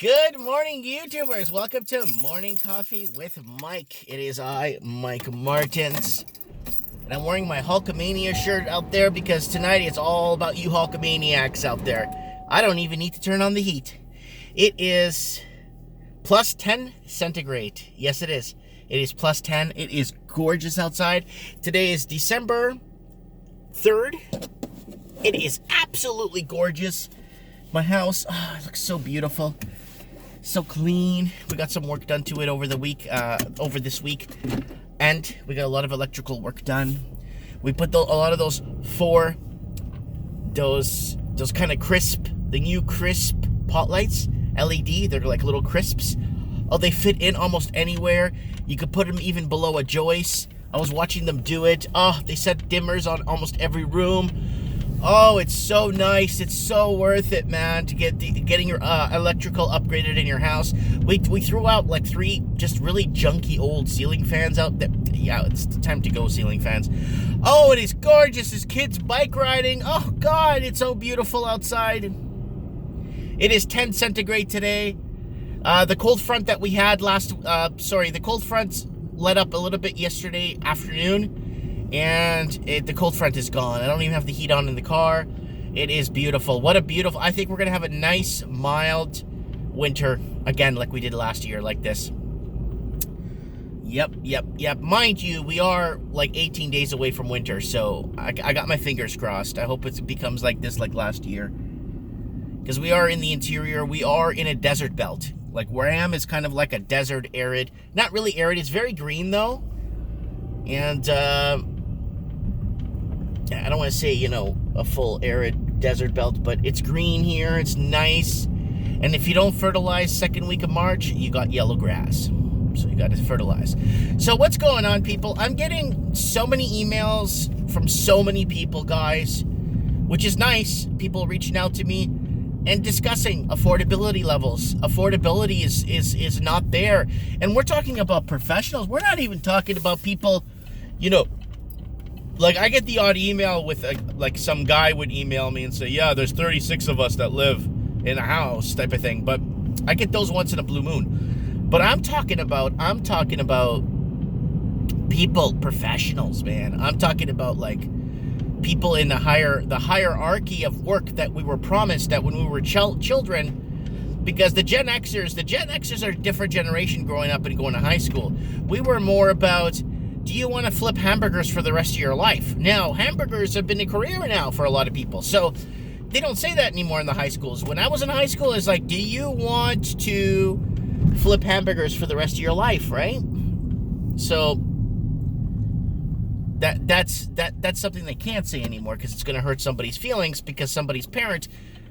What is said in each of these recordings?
Good morning, YouTubers. Welcome to Morning Coffee with Mike. It is I, Mike Martins. And I'm wearing my Hulkamania shirt out there because tonight it's all about you Hulkamaniacs out there. I don't even need to turn on the heat. It is plus 10 centigrade. Yes, it is. It is plus 10. It is gorgeous outside. Today is December 3rd. It is absolutely gorgeous. My house, it looks so beautiful. So clean. We got some work done to it over this week. And we got a lot of electrical work done. We put a lot of those kind of crisp, the new crisp pot lights, LED. They're like little crisps. Oh, they fit in almost anywhere. You could put them even below a joist. I was watching them do it. Oh, they set dimmers on almost every room. Oh, it's so nice. It's so worth it, man, to getting your electrical upgraded in your house. We threw out like 3 just really junky old ceiling fans out there. Yeah, it's time to go, ceiling fans. Oh, it is gorgeous. There's kids bike riding. Oh, God, it's so beautiful outside. It is 10 centigrade today. The cold front that we had the cold front let up a little bit yesterday afternoon. And the cold front is gone. I don't even have the heat on in the car. It is beautiful. I think we're going to have a nice, mild winter again like we did last year, like this. Yep. Mind you, we are like 18 days away from winter, so I got my fingers crossed. I hope it becomes like this like last year. Because we are in the interior. We are in a desert belt. Like where I am is kind of like a desert, arid. Not really arid. It's very green, though. And, I don't want to say, a full arid desert belt, but it's green here. It's nice. And if you don't fertilize second week of March, you got yellow grass. So you got to fertilize. So what's going on, people? I'm getting so many emails from so many people, guys, which is nice. People reaching out to me and discussing affordability levels. Affordability is not there. And we're talking about professionals. We're not even talking about people, like I get the odd email with like some guy would email me and say, yeah, there's 36 of us that live in a house type of thing. But I get those once in a blue moon. But I'm talking about people, professionals, man. I'm talking about like people in the hierarchy of work that we were promised that when we were children, because the Gen Xers are a different generation growing up and going to high school. We were more about, do you want to flip hamburgers for the rest of your life? Now, hamburgers have been a career now for a lot of people. So they don't say that anymore in the high schools. When I was in high school, it's like, do you want to flip hamburgers for the rest of your life, right? So that's something they can't say anymore because it's going to hurt somebody's feelings because somebody's parent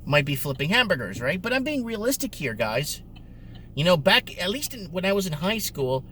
might be flipping hamburgers, right? But I'm being realistic here, guys. Back, at least when I was in high school,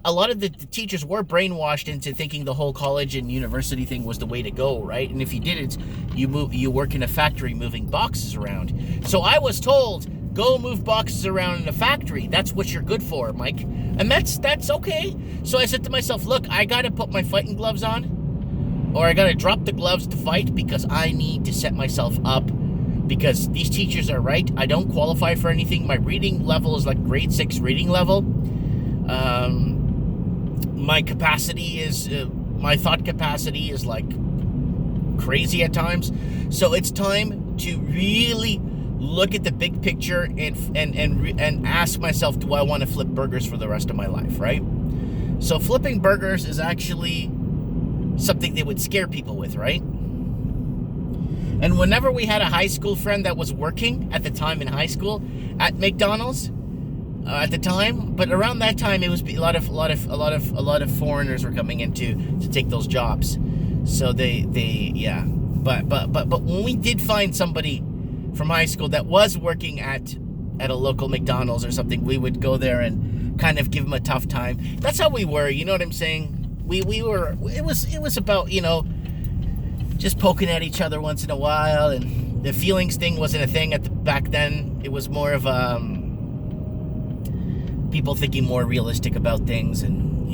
a lot of the teachers were brainwashed into thinking the whole college and university thing was the way to go, right? And if you didn't, you work in a factory moving boxes around. So I was told, go move boxes around in a factory. That's what you're good for, Mike. And that's okay. So I said to myself, look, I got to put my fighting gloves on, or I got to drop the gloves to fight because I need to set myself up. Because these teachers are right. I don't qualify for anything. My reading level is like grade 6 reading level. My thought capacity is like crazy at times. So it's time to really look at the big picture and ask myself, do I want to flip burgers for the rest of my life, right? So flipping burgers is actually something they would scare people with, right? And whenever we had a high school friend that was working at the time in high school at McDonald's, at the time, but around that time, it was a lot of foreigners were coming in to take those jobs. So yeah. But when we did find somebody from high school that was working at a local McDonald's or something, we would go there and kind of give them a tough time. That's how we were. You know what I'm saying? We were. It was about just poking at each other once in a while, and the feelings thing wasn't a thing back then. It was more of people thinking more realistic about things, and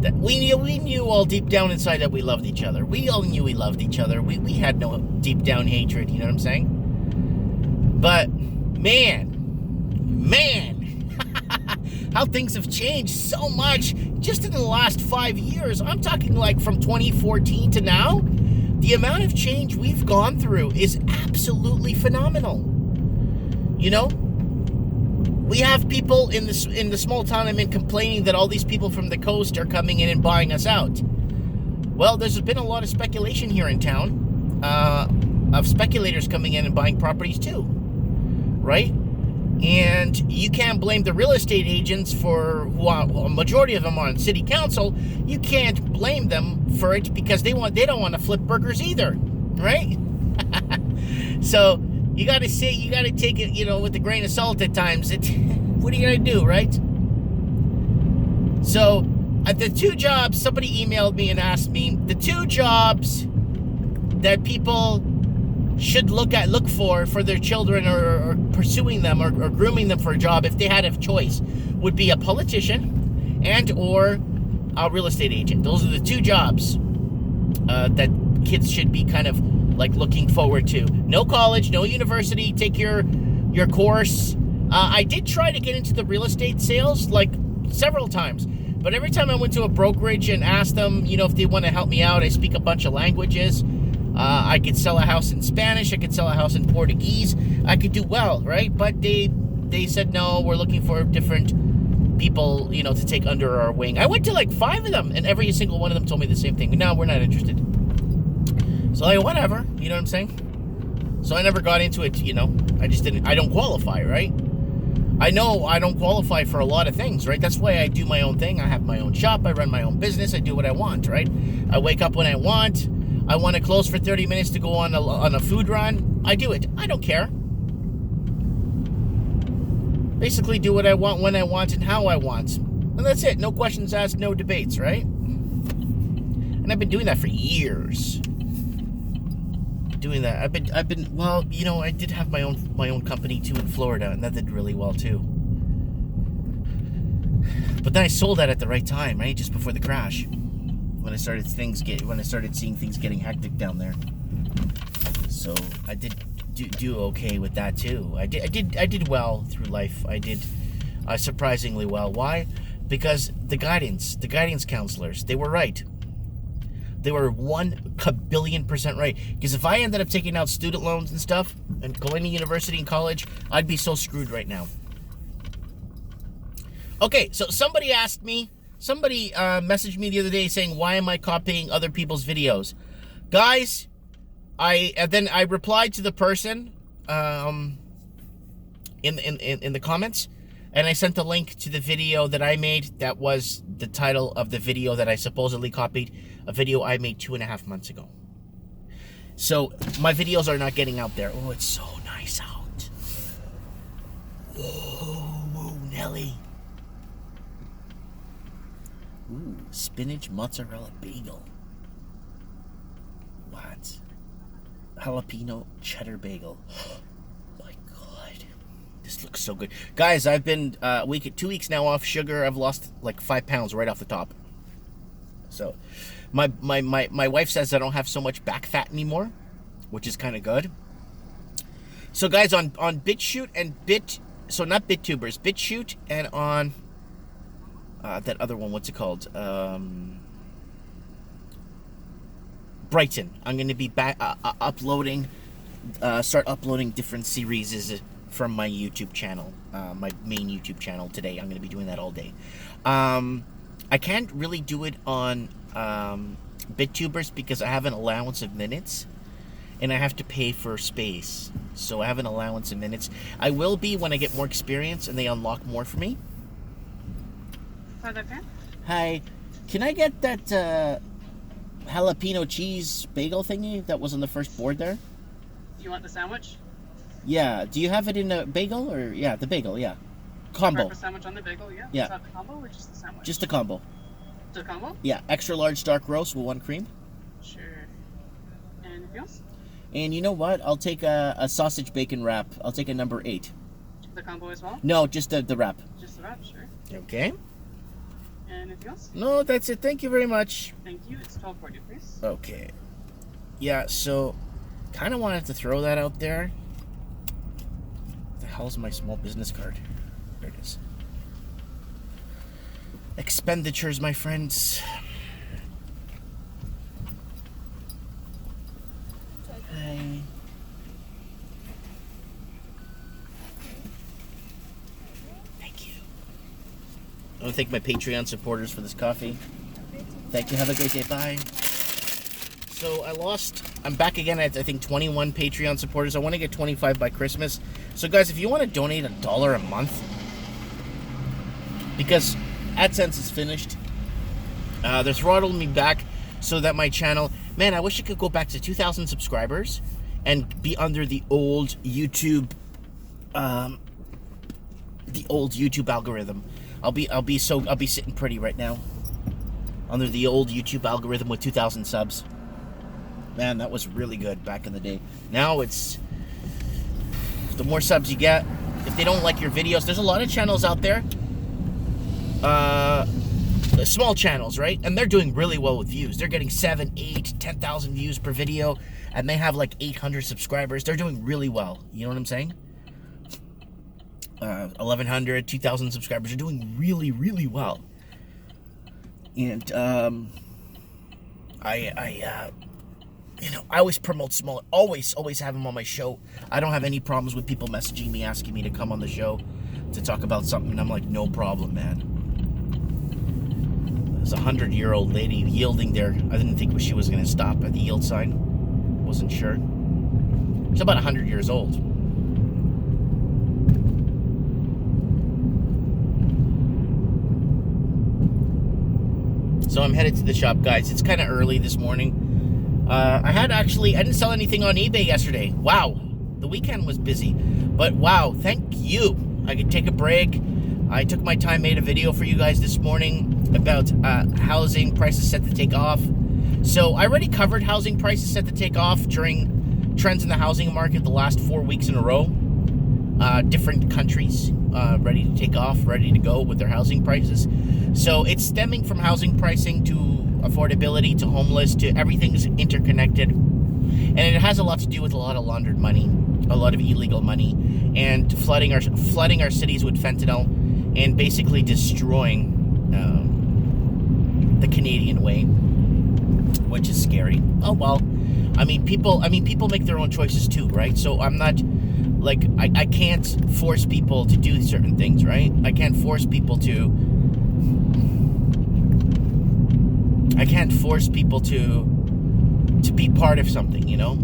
that we knew all deep down inside that we loved each other. We all knew we loved each other. We had no deep down hatred, you know what I'm saying? But man, how things have changed so much just in the last 5 years. I'm talking like from 2014 to now. The amount of change we've gone through is absolutely phenomenal. You know, we have people in the small town I'm in complaining that all these people from the coast are coming in and buying us out. Well, there's been a lot of speculation here in town of speculators coming in and buying properties too, right? And you can't blame the real estate agents for a majority of them on city council. You can't blame them for it because they don't want to flip burgers either, right? So you got to take it, with a grain of salt at times. What are you gonna do, right? So at the 2 jobs, somebody emailed me and asked me the 2 jobs that people should look for their children, or pursuing them or grooming them for a job if they had a choice, would be a politician and or a real estate agent. Those are the 2 jobs that kids should be kind of like looking forward to. No college, no university, take your course. I did try to get into the real estate sales like several times, but every time I went to a brokerage and asked them, if they want to help me out, I speak a bunch of languages. I could sell a house in Spanish. I could sell a house in Portuguese. I could do well, right? But they said, no, we're looking for different people, to take under our wing. I went to like 5 of them, and every single one of them told me the same thing. No, we're not interested. So like, whatever, you know what I'm saying? So I never got into it, I don't qualify, right? I know I don't qualify for a lot of things, right? That's why I do my own thing. I have my own shop. I run my own business. I do what I want, right? I wake up when I want. I want to close for 30 minutes to go on a food run. I do it. I don't care. Basically do what I want, when I want, and how I want. And that's it. No questions asked, no debates, right? And I've been doing that for years. Doing that. I've been well, I did have my own company too in Florida, and that did really well too. But then I sold that at the right time, right? Just before the crash. When I started seeing things getting hectic down there. So I did do okay with that too. I did well through life. I did surprisingly well. Why? Because the guidance counselors, they were right. They were 1,000,000,000% right. Because if I ended up taking out student loans and stuff and going to university and college, I'd be so screwed right now. Okay, so somebody messaged me the other day saying, why am I copying other people's videos? Guys, I replied to the person in the comments, and I sent a link to the video that I made that was the title of the video that I supposedly copied, a video I made 2.5 months ago. So my videos are not getting out there. Oh, it's so nice out. Whoa, Nelly. Ooh, spinach mozzarella bagel. What? Jalapeno cheddar bagel. My God. This looks so good. Guys, I've been 2 weeks now off sugar. I've lost like 5 pounds right off the top. So my wife says I don't have so much back fat anymore, which is kind of good. So guys, on BitChute and not BitTubers, BitChute, and on that other one, what's it called? Brighton. I'm going to be back start uploading different series from my YouTube channel, my main YouTube channel today. I'm going to be doing that all day. I can't really do it on BitTubers because I have an allowance of minutes, and I have to pay for space. So I have an allowance of minutes. I will be when I get more experience and they unlock more for me. Hi, can I get that jalapeno cheese bagel thingy that was on the first board there? You want the sandwich? Yeah. Do you have it in a bagel or the bagel? Yeah. Combo. Breakfast sandwich on the bagel. Yeah. Yeah. Is that the combo or just the sandwich? Just the combo. The combo? Yeah. Extra large dark roast with 1 cream. Sure. Anything else? And you know what? I'll take a sausage bacon wrap. I'll take a number 8. The combo as well? No, just the wrap. Just the wrap. Sure. Okay. Anything else? No, that's it. Thank you very much. Thank you. It's 12:40, please. Okay. Yeah, so kind of wanted to throw that out there. hell's my small business card? There it is. Expenditures, my friends. Hi. Thank you. I want to thank my Patreon supporters for this coffee. Thank you. Have a great day. Bye. So I'm back again at, I think, 21 Patreon supporters. I want to get 25 by Christmas. So guys, if you want to donate $1 a month, because AdSense is finished, they're throttling me back so that my channel, man, I wish I could go back to 2,000 subscribers and be under the old YouTube algorithm. I'll be sitting pretty right now under the old YouTube algorithm with 2,000 subs. Man, that was really good back in the day. Now it's, the more subs you get, if they don't like your videos, there's a lot of channels out there, small channels, right? And they're doing really well with views. They're getting 7, 8, 10,000 views per video, and they have like 800 subscribers. They're doing really well. You know what I'm saying? 1,100, 2,000 subscribers are doing really, really well. And I always promote smaller, always have them on my show. I don't have any problems with people messaging me, asking me to come on the show to talk about something, and I'm like, no problem, man. There's a 100-year-old lady yielding there. I didn't think she was going to stop at the yield sign. Wasn't sure. She's about 100 years old. So I'm headed to the shop, guys. It's kind of early this morning. I didn't sell anything on eBay yesterday. Wow. The weekend was busy. But wow, thank you. I could take a break. I took my time, made a video for you guys this morning about housing prices set to take off. So I already covered housing prices set to take off during trends in the housing market the last 4 weeks in a row. Different countries ready to take off, ready to go with their housing prices. So it's stemming from housing pricing to affordability to homeless to everything's interconnected. And it has a lot to do with a lot of laundered money, a lot of illegal money, and flooding our cities with fentanyl and basically destroying the Canadian way, which is scary. Oh well. I mean people make their own choices too, right? So I'm not like I can't force people to do certain things, right? I can't force people to be part of something, you know?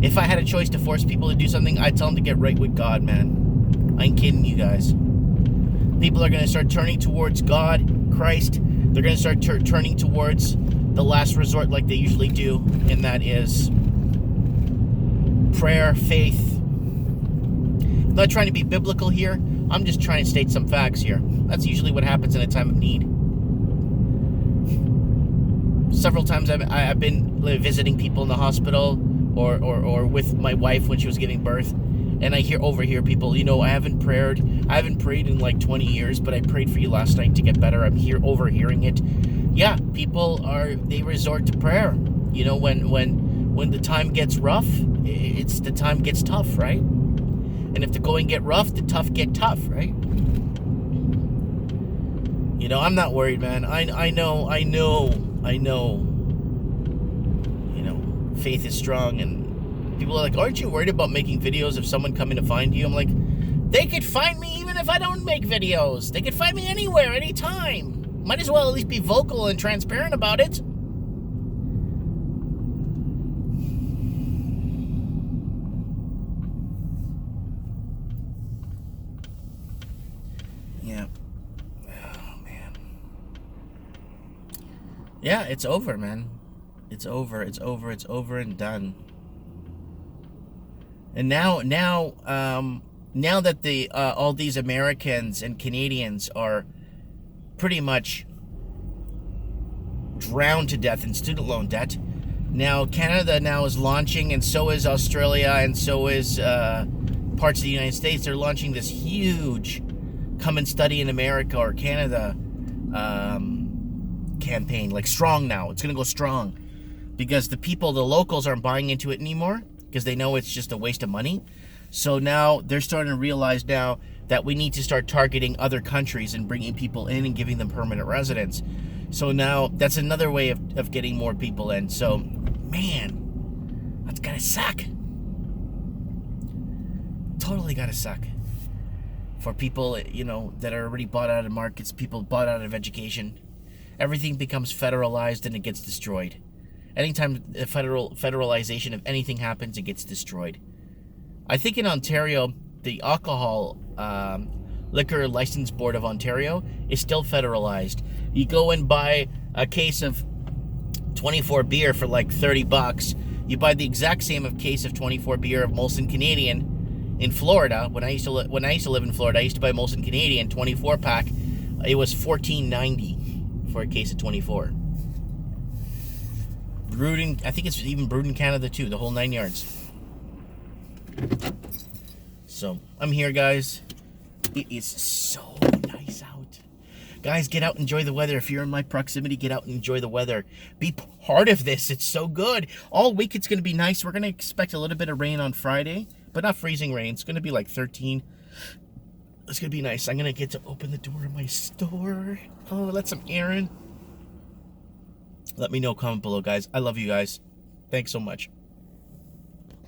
If I had a choice to force people to do something, I'd tell them to get right with God, man. I ain't kidding you guys. People are going to start turning towards God, Christ. They're going to start turning towards the last resort like they usually do, and that is prayer, faith. I'm not trying to be biblical here. I'm just trying to state some facts here. That's usually what happens in a time of need. Several times I've been visiting people in the hospital or with my wife when she was giving birth, and I overhear people, I haven't prayed in like 20 years, but I prayed for you last night to get better. I'm overhearing it. Yeah, people they resort to prayer. When the time gets rough, the time gets tough, right? And if the going get rough, the tough get tough, right? I'm not worried, man. I know. Faith is strong, and people are like, aren't you worried about making videos of someone coming to find you? I'm like, they could find me even if I don't make videos. They could find me anywhere, anytime. Might as well at least be vocal and transparent about it. Yeah. Oh, man. Yeah, it's over, man. It's over and done. And now that all these Americans and Canadians are pretty much drowned to death in student loan debt, now Canada now is launching, and so is Australia, and so is parts of the United States. They're launching this huge come and study in America or Canada campaign, like strong now. It's going to go strong. Because the locals aren't buying into it anymore because they know it's just a waste of money. So now they're starting to realize now that we need to start targeting other countries and bringing people in and giving them permanent residence. So now that's another way of getting more people in. So, man, that's gotta suck. Totally gotta suck. For people, that are already bought out of markets, people bought out of education. Everything becomes federalized and it gets destroyed. Anytime the federalization of anything happens, it gets destroyed. I think in Ontario, the Alcohol Liquor License Board of Ontario is still federalized. You go and buy a case of 24 beer for like $30. You buy the exact same case of 24 beer of Molson Canadian in Florida. When I used to live in Florida, I used to buy Molson Canadian 24 pack. It was $14.90 for a case of 24. Brewed in, I think it's even brewed in Canada too, the whole 9 yards. So, I'm here, guys. It is so nice out. Guys, get out and enjoy the weather. If you're in my proximity, get out and enjoy the weather. Be part of this. It's so good. All week it's going to be nice. We're going to expect a little bit of rain on Friday, but not freezing rain. It's going to be like 13. It's going to be nice. I'm going to get to open the door of my store. Oh, let some air in. Let me know, comment below, guys. I love you guys. Thanks so much.